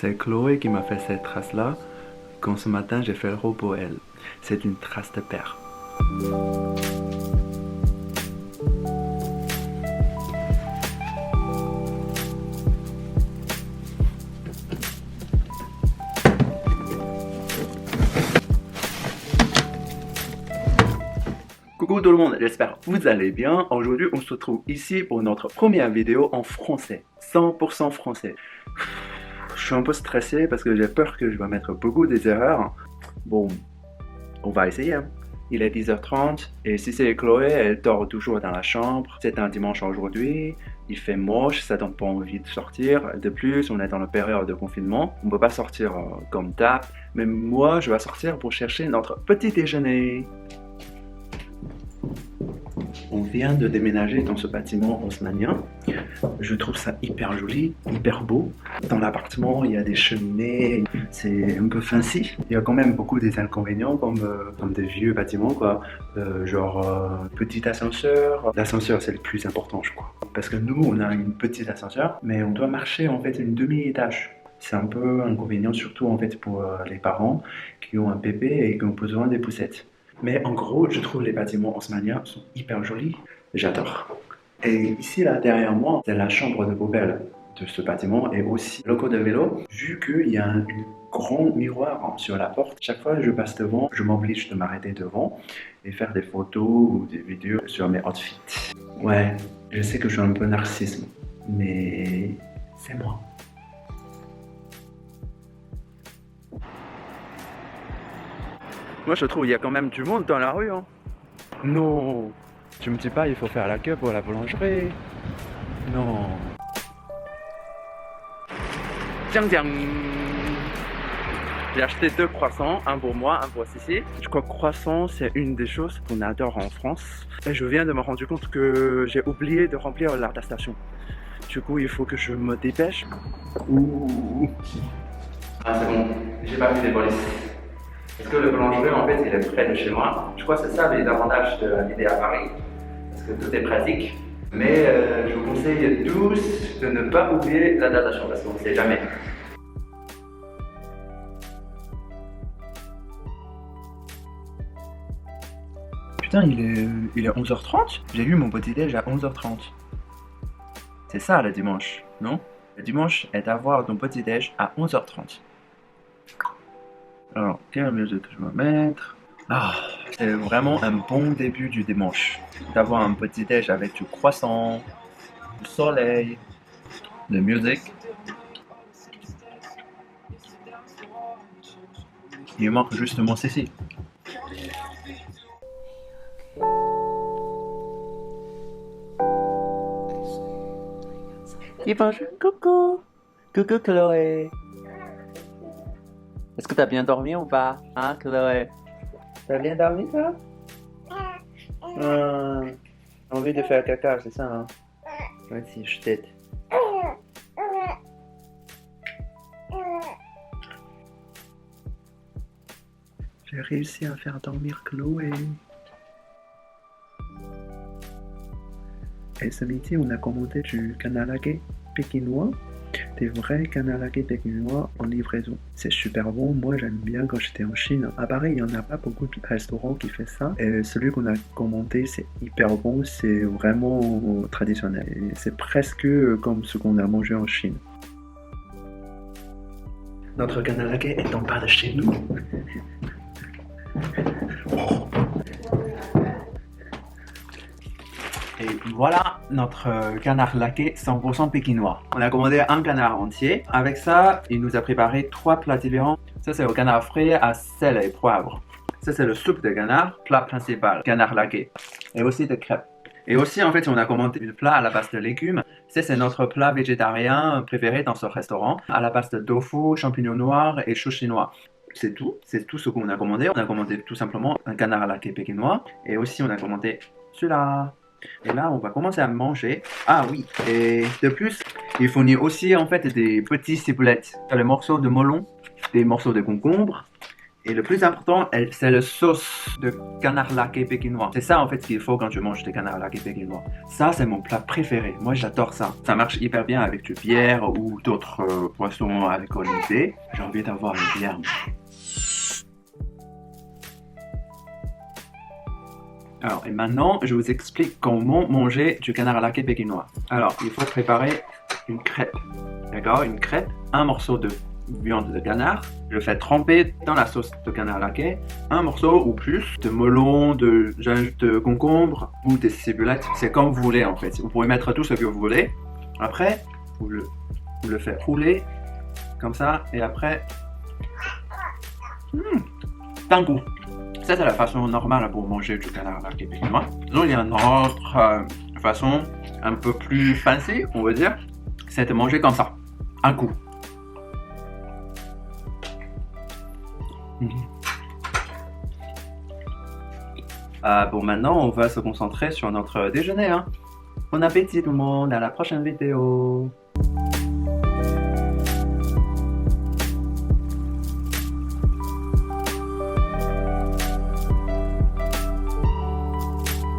C'est Chloé qui m'a fait cette trace-là quand ce matin j'ai fait le robot elle. C'est une trace de père. Coucou tout le monde, j'espère que vous allez bien. Aujourd'hui, on se retrouve ici pour notre première vidéo en français, 100% français. Je suis un peu stressé parce que j'ai peur que je vais mettre beaucoup des erreurs. Bon, on va essayer. Il est 10h30 et si c'est Chloé, elle dort toujours dans la chambre. C'est un dimanche aujourd'hui, il fait moche, ça donne pas envie de sortir. De plus, on est dans la période de confinement, on peut pas sortir comme d'hab. Mais moi, je vais sortir pour chercher notre petit déjeuner. On vient de déménager dans ce bâtiment haussmannien. Je trouve ça hyper joli, hyper beau. Dans l'appartement, il y a des cheminées, c'est un peu fancy. Il y a quand même beaucoup des inconvénients comme des vieux bâtiments, quoi. Petit ascenseur. L'ascenseur, c'est le plus important, je crois. Parce que nous, on a une petite ascenseur, mais on doit marcher en fait une demi-étage. C'est un peu inconvénient, surtout en fait pour les parents qui ont un bébé et qui ont besoin des poussettes. Mais en gros, je trouve les bâtiments haussmanniens sont hyper jolis. J'adore. Et ici, là, derrière moi, c'est la chambre de poubelle de ce bâtiment et aussi le loco de vélo. Vu qu'il y a un grand miroir sur la porte, chaque fois que je passe devant, je m'oblige de m'arrêter devant et faire des photos ou des vidéos sur mes outfits. Ouais, je sais que je suis un peu narcissisme, mais c'est moi. Moi, je trouve qu'il y a quand même du monde dans la rue. Hein. Non, tu me dis pas il faut faire la queue pour la boulangerie. Non. Tiens, tiens. J'ai acheté 2 croissants, un pour moi, un pour Sissi. Je crois que croissant, c'est une des choses qu'on adore en France. Et je viens de me rendre compte que j'ai oublié de remplir l'attestation. Du coup, il faut que je me dépêche. Ouh. Ah, c'est bon, j'ai pas vu les polices. Parce que le boulangerie, en fait, il est près de chez moi. Je crois que c'est ça les avantages de l'idée à Paris. Parce que tout est pratique. Mais je vous conseille tous de ne pas oublier la datation parce qu'on ne sait jamais. Putain, il est 11h30. J'ai eu mon petit déj à 11h30. C'est ça le dimanche, non? Le dimanche est d'avoir ton petit déj à 11h30. Alors, quelle musique je vais mettre? Ah, c'est vraiment un bon début du dimanche. D'avoir un petit déj avec du croissant, du soleil, de musique. Il manque justement ceci. Et bonjour, coucou! Coucou Chloé! Est-ce que t'as bien dormi ou pas? Hein, Chloé? T'as bien dormi, toi? Envie de faire caca, c'est ça, hein? Vas-y, je t'aide. J'ai réussi à faire dormir Chloé. Et ce midi, on a commandé du canard laqué pékinois. Des vrais canards laqués pékinois en livraison. C'est super bon, moi j'aime bien quand j'étais en Chine. À Paris, il n'y en a pas beaucoup de restaurants qui font ça. Et celui qu'on a commandé, c'est hyper bon, c'est vraiment traditionnel. Et c'est presque comme ce qu'on a mangé en Chine. Notre canard laqué est en bas de chez nous. Et voilà notre canard laqué 100% pékinois. On a commandé un canard entier. Avec ça, il nous a préparé 3 plats différents. Ça, c'est le canard frais à sel et poivre. Ça, c'est le soupe de canard, plat principal, canard laqué. Et aussi des crêpes. Et aussi, en fait, on a commandé un plat à la base de légumes. Ça, c'est notre plat végétarien préféré dans ce restaurant. À la base de tofu, champignons noirs et choux chinois. C'est tout ce qu'on a commandé. On a commandé tout simplement un canard laqué pékinois. Et aussi, on a commandé celui-là. Et là, on va commencer à manger. Ah oui, et de plus, il fournit aussi en fait des petits ciboulettes. Les morceaux de melon, des morceaux de concombre Et le plus important, c'est la sauce de canard laqué pékinois. C'est ça en fait ce qu'il faut quand tu manges des canards laqués pékinois. Ça, c'est mon plat préféré. Moi, j'adore ça. Ça marche hyper bien avec du bière ou d'autres poissons alcoolisés. J'ai envie d'avoir une bière. Alors, et maintenant, je vous explique comment manger du canard laqué pékinois. Alors, il faut préparer une crêpe. D'accord? Une crêpe, un morceau de viande de canard, je le fais tremper dans la sauce de canard laqué, un morceau ou plus de melon, de concombre ou des cibulettes, c'est comme vous voulez en fait. Vous pouvez mettre tout ce que vous voulez. Après, vous le faites rouler comme ça et après, d'un coup. Ça, c'est la façon normale pour manger du canard laqué pékinois. Sinon, il y a une autre façon un peu plus fancy, on va dire, c'est de manger comme ça, un coup. Bon, maintenant, on va se concentrer sur notre déjeuner. Hein. Bon appétit tout le monde, à la prochaine vidéo.